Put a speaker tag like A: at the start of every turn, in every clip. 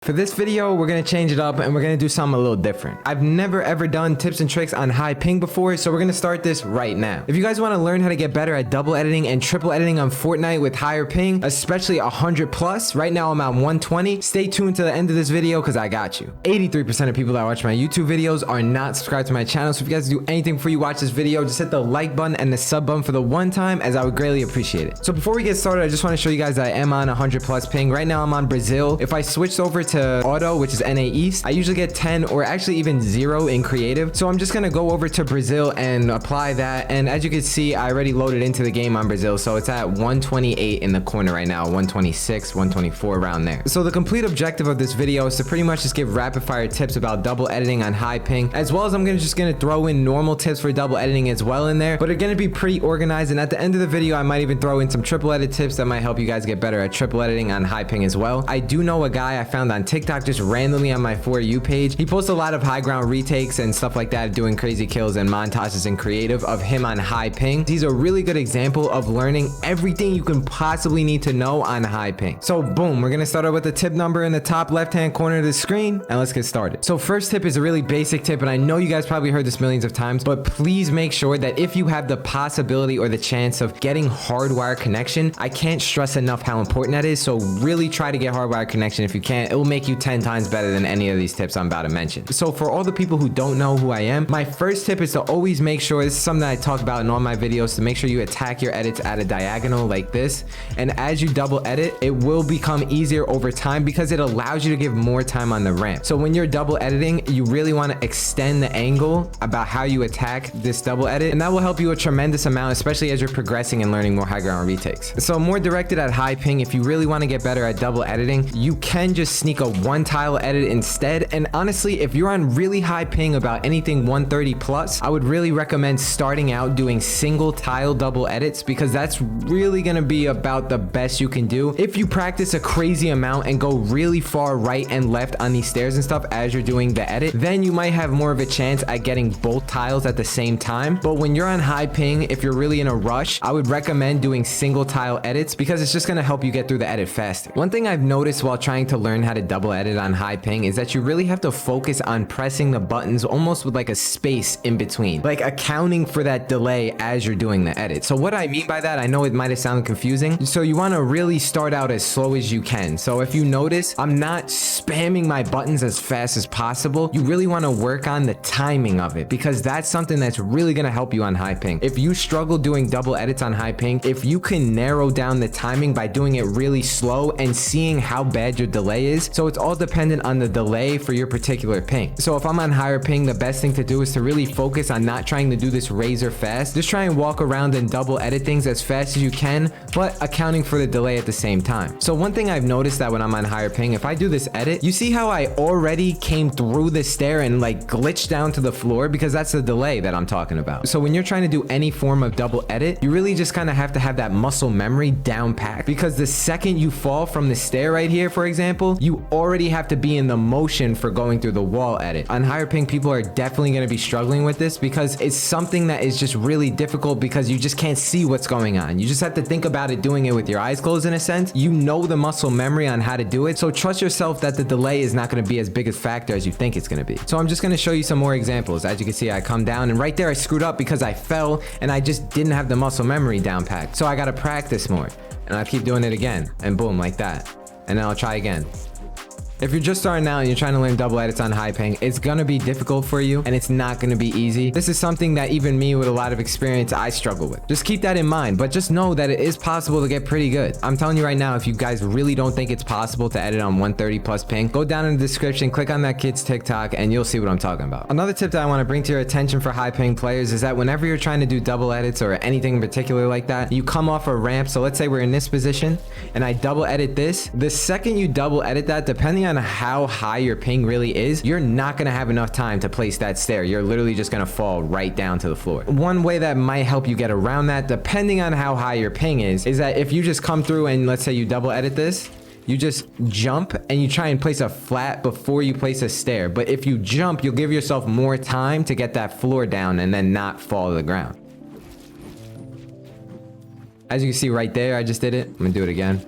A: For this video, we're gonna change it up and we're gonna do something a little different. I've never ever done tips and tricks on high ping before, so we're gonna start this right now. If you guys wanna learn how to get better at double editing and triple editing on Fortnite with higher ping, especially 100 plus, right now I'm at 120, stay tuned to the end of this video because I got you. 83% of people that watch my YouTube videos are not subscribed to my channel, so if you guys do anything before you watch this video, just hit the like button and the sub button for the one time, as I would greatly appreciate it. So before we get started, I just wanna show you guys that I am on 100 plus ping. Right now I'm on Brazil. If I switched over to auto, which is NA East, I usually get 10 or actually even 0 in creative. So I'm just gonna go over to Brazil and apply that. And as you can see, I already loaded into the game on Brazil. So it's at 128 in the corner right now, 126, 124 around there. So the complete objective of this video is to pretty much just give rapid fire tips about double editing on high ping, as well as I'm just gonna throw in normal tips for double editing as well in there, but they're gonna be pretty organized. And at the end of the video, I might even throw in some triple edit tips that might help you guys get better at triple editing on high ping as well. I do know a guy I found on TikTok just randomly on my For You page. He posts a lot of high ground retakes and stuff like that, doing crazy kills and montages and creative of him on high ping. He's a really good example of learning everything you can possibly need to know on high ping. So boom, we're gonna start out with the tip number in the top left hand corner of the screen, and let's get started. So first tip is a really basic tip, and I know you guys probably heard this millions of times, but please make sure that if you have the possibility or the chance of getting hardwire connection, I can't stress enough how important that is. So really try to get hardwire connection. If you can't, it will make you 10 times better than any of these tips I'm about to mention. So for all the people who don't know who I am, my first tip is to always make sure, this is something that I talk about in all my videos, to make sure you attack your edits at a diagonal like this. And as you double edit, it will become easier over time because it allows you to give more time on the ramp. So when you're double editing, you really want to extend the angle about how you attack this double edit, and that will help you a tremendous amount, especially as you're progressing and learning more high ground retakes. So more directed at high ping, if you really want to get better at double editing, you can just sneak a one tile edit instead. And honestly, if you're on really high ping about anything 130 plus, I would really recommend starting out doing single tile double edits, because that's really going to be about the best you can do. If you practice a crazy amount and go really far right and left on these stairs and stuff as you're doing the edit, then you might have more of a chance at getting both tiles at the same time. But when you're on high ping, if you're really in a rush, I would recommend doing single tile edits, because it's just going to help you get through the edit faster. One thing I've noticed while trying to learn how to double edit on high ping is that you really have to focus on pressing the buttons almost with like a space in between, like accounting for that delay as you're doing the edit. So what I mean by that, I know it might have sounded confusing. So you want to really start out as slow as you can. So if you notice, I'm not spamming my buttons as fast as possible. You really want to work on the timing of it, because that's something that's really going to help you on high ping. If you struggle doing double edits on high ping, if you can narrow down the timing by doing it really slow and seeing how bad your delay is, so it's all dependent on the delay for your particular ping. So if I'm on higher ping, the best thing to do is to really focus on not trying to do this razor fast. Just try and walk around and double edit things as fast as you can, but accounting for the delay at the same time. So one thing I've noticed that when I'm on higher ping, if I do this edit, you see how I already came through the stair and like glitched down to the floor, because that's the delay that I'm talking about. So when you're trying to do any form of double edit, you really just kind of have to have that muscle memory down packed, because the second you fall from the stair right here, for example, you already have to be in the motion for going through the wall edit. On higher ping, people are definitely going to be struggling with this, because it's something that is just really difficult, because you just can't see what's going on. You just have to think about it, doing it with your eyes closed in a sense. You know the muscle memory on how to do it, so trust yourself that the delay is not going to be as big a factor as you think it's going to be. So I'm just going to show you some more examples. As you can see, I come down, and right there I screwed up because I fell and I just didn't have the muscle memory down packed. So I got to practice more, and I keep doing it again, and boom, like that, and then I'll try again. If you're just starting out and you're trying to learn double edits on high ping, it's gonna be difficult for you, and it's not gonna be easy. This is something that even me with a lot of experience, I struggle with. Just keep that in mind, but just know that it is possible to get pretty good. I'm telling you right now, if you guys really don't think it's possible to edit on 130 plus ping, go down in the description, click on that kid's TikTok, and you'll see what I'm talking about. Another tip that I wanna bring to your attention for high ping players is that whenever you're trying to do double edits or anything in particular like that, you come off a ramp. So let's say we're in this position and I double edit this. The second you double edit that, depending on how high your ping really is, you're not gonna have enough time to place that stair. You're literally just gonna fall right down to the floor. One way that might help you get around that, depending on how high your ping is that if you just come through and let's say you double edit this, you just jump and you try and place a flat before you place a stair. But if you jump, you'll give yourself more time to get that floor down and then not fall to the ground. As you can see right there, I just did it. I'm gonna do it again.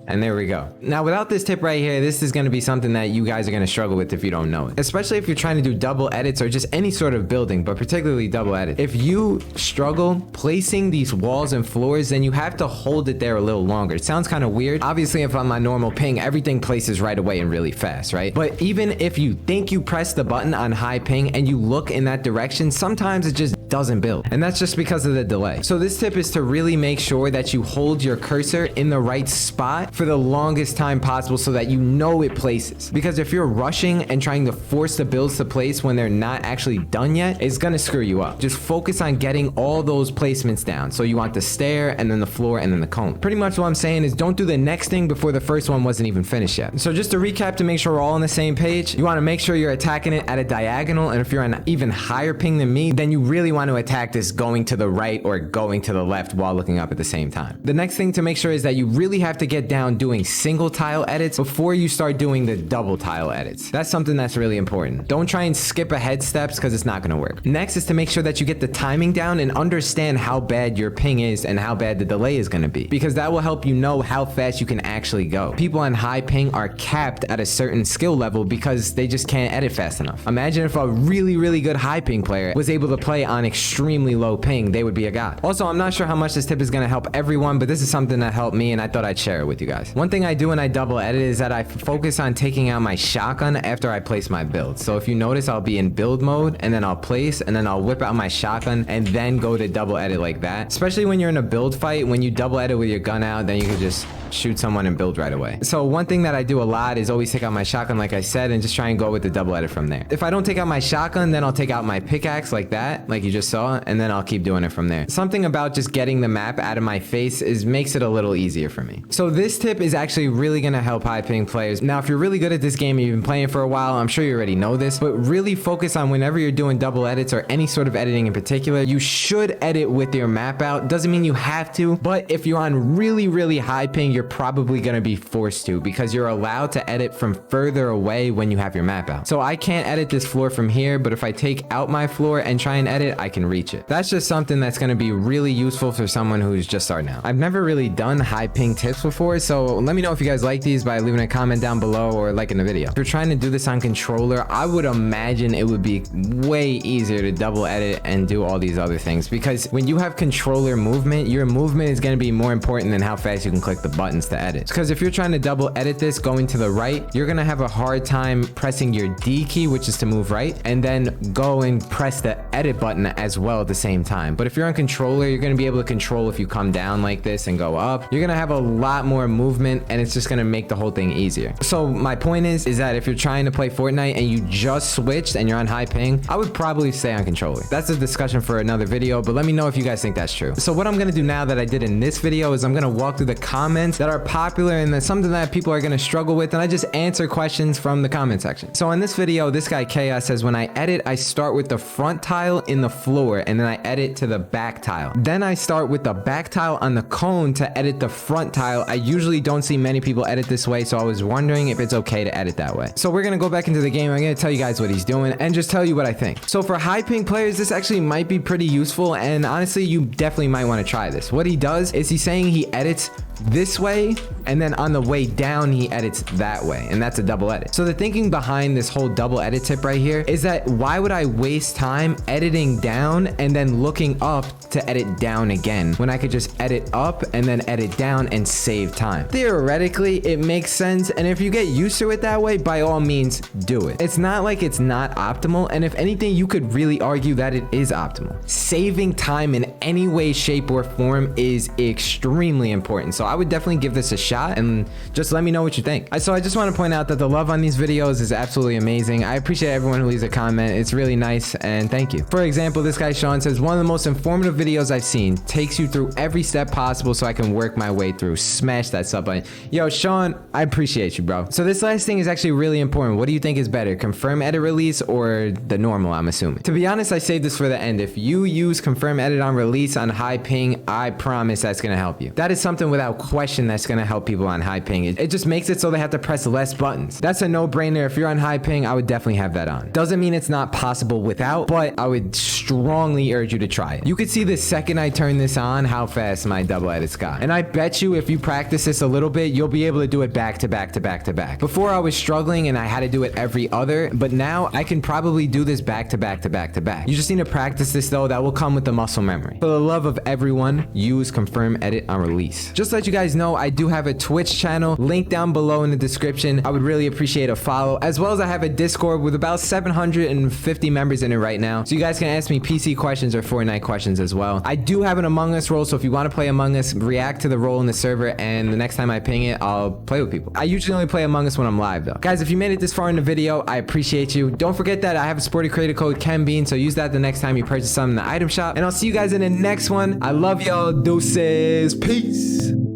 A: And there we go. Now, without this tip right here, this is going to be something that you guys are going to struggle with if you don't know it. Especially if you're trying to do double edits or just any sort of building, but particularly double edit. If you struggle placing these walls and floors, then you have to hold it there a little longer. It sounds kind of weird. Obviously, if on my normal ping, everything places right away and really fast, right? But even if you think you press the button on high ping and you look in that direction, sometimes it just doesn't build. And that's just because of the delay. So this tip is to really make sure that you hold your cursor in the right spot for the longest time possible so that you know it places. Because if you're rushing and trying to force the builds to place when they're not actually done yet, it's gonna screw you up. Just focus on getting all those placements down. So you want the stair and then the floor and then the cone. Pretty much what I'm saying is don't do the next thing before the first one wasn't even finished yet. So just to recap to make sure we're all on the same page, you want to make sure you're attacking it at a diagonal, and if you're on an even higher ping than me, then you really want to attack this going to the right or going to the left while looking up at the same time. The next thing to make sure is that you really have to get down doing single tile edits before you start doing the double tile edits. That's something that's really important. Don't try and skip ahead steps because it's not going to work. Next is to make sure that you get the timing down and understand how bad your ping is and how bad the delay is going to be, because that will help you know how fast you can actually go. People on high ping are capped at a certain skill level because they just can't edit fast enough. Imagine if a really good high ping player was able to play on extremely low ping, they would be a god. Also, I'm not sure how much this tip is going to help everyone, but this is something that helped me and I thought I'd share it with you guys. One thing I do when I double edit is that I focus on taking out my shotgun after I place my build. So if you notice, I'll be in build mode and then I'll place and then I'll whip out my shotgun and then go to double edit like that. Especially when you're in a build fight, when you double edit with your gun out, then you can just shoot someone and build right away. So one thing that I do a lot is always take out my shotgun like I said and just try and go with the double edit from there. If I don't take out my shotgun, then I'll take out my pickaxe like that, like you just saw, and then I'll keep doing it from there. Something about just getting the map out of my face makes it a little easier for me. So this tip is actually really gonna help high ping players. Now, if you're really good at this game and you've been playing for a while, I'm sure you already know this, but really focus on whenever you're doing double edits or any sort of editing in particular, you should edit with your map out. Doesn't mean you have to, but if you're on really high ping, you're probably gonna be forced to, because you're allowed to edit from further away when you have your map out. So I can't edit this floor from here, but if I take out my floor and try and edit, I can reach it. That's just something that's gonna be really useful for someone who's just starting out. I've never really done high ping tips before, so let me know if you guys like these by leaving a comment down below or liking the video. If you're trying to do this on controller, I would imagine it would be way easier to double edit and do all these other things, because when you have controller movement, your movement is gonna be more important than how fast you can click the buttons to edit. Because if you're trying to double edit this going to the right, you're gonna have a hard time pressing your D key, which is to move right, and then go and press the edit button as well at the same time. But if you're on controller, you're gonna be able to control if you come down like this and go up. You're gonna have a lot more movement and it's just gonna make the whole thing easier. So my point is that if you're trying to play Fortnite and you just switched and you're on high ping, I would probably stay on controller. That's a discussion for another video, but let me know if you guys think that's true. So what I'm gonna do now that I did in this video is I'm gonna walk through the comments that are popular and that's something that people are gonna struggle with, and I just answer questions from the comment section. So in this video, this guy Chaos says, when I edit, I start with the front tile in the floor and then I edit to the back tile. Then I start with the back tile on the cone to edit the front tile. I usually don't see many people edit this way, so I was wondering if it's okay to edit that way. So we're gonna go back into the game. I'm gonna tell you guys what he's doing and just tell you what I think. So for high ping players, this actually might be pretty useful, and honestly, you definitely might want to try this. What he does is he's saying he edits this way, and then on the way down he edits that way, and that's a double edit. So the thinking behind this whole double edit tip right here is that why would I waste time editing down and then looking up to edit down again when I could just edit up and then edit down and save time? Theoretically, it makes sense, and if you get used to it that way, by all means do it. It's not like it's not optimal, and if anything, you could really argue that it is optimal. Saving time in any way, shape, or form is extremely important. So I would definitely give this a shot and just let me know what you think. So I just want to point out that the love on these videos is absolutely amazing. I appreciate everyone who leaves a comment. It's really nice, and thank you. For example, this guy Sean says, one of the most informative videos I've seen, takes you through every step possible so I can work my way through. Smash that sub button. Yo, Sean, I appreciate you, bro. So this last thing is actually really important. What do you think is better, confirm edit release or the normal, I'm assuming? To be honest, I saved this for the end. If you use confirm edit on release on high ping, I promise that's gonna help you. That is something without without question that's gonna help people on high ping. It just makes it so they have to press less buttons. That's a no-brainer. If you're on high ping, I would definitely have that on. Doesn't mean it's not possible without, but I would strongly urge you to try it. You could see the second I turn this on how fast my double edits got. And I bet you if you practice this a little bit, you'll be able to do it back to back to back to back. Before I was struggling and I had to do it every other, but now I can probably do this back to back to back to back. You just need to practice this though. That will come with the muscle memory. For the love of everyone, use confirm edit on release. Just to let you guys know, I do have a Twitch channel, link down below in the description. I would really appreciate a follow, as well as I have a Discord with about 750 members in it right now. So you guys can ask me PC questions or Fortnite questions as well. I do have an Among Us role, so if you want to play Among Us, react to the role in the server, and the next time I ping it, I'll play with people. I usually only play Among Us when I'm live though. Guys, if you made it this far in the video, I appreciate you. Don't forget that I have a sporty creator code KenBean, so use that the next time you purchase something in the item shop, and I'll see you guys in the next one. I love y'all. Deuces. Peace.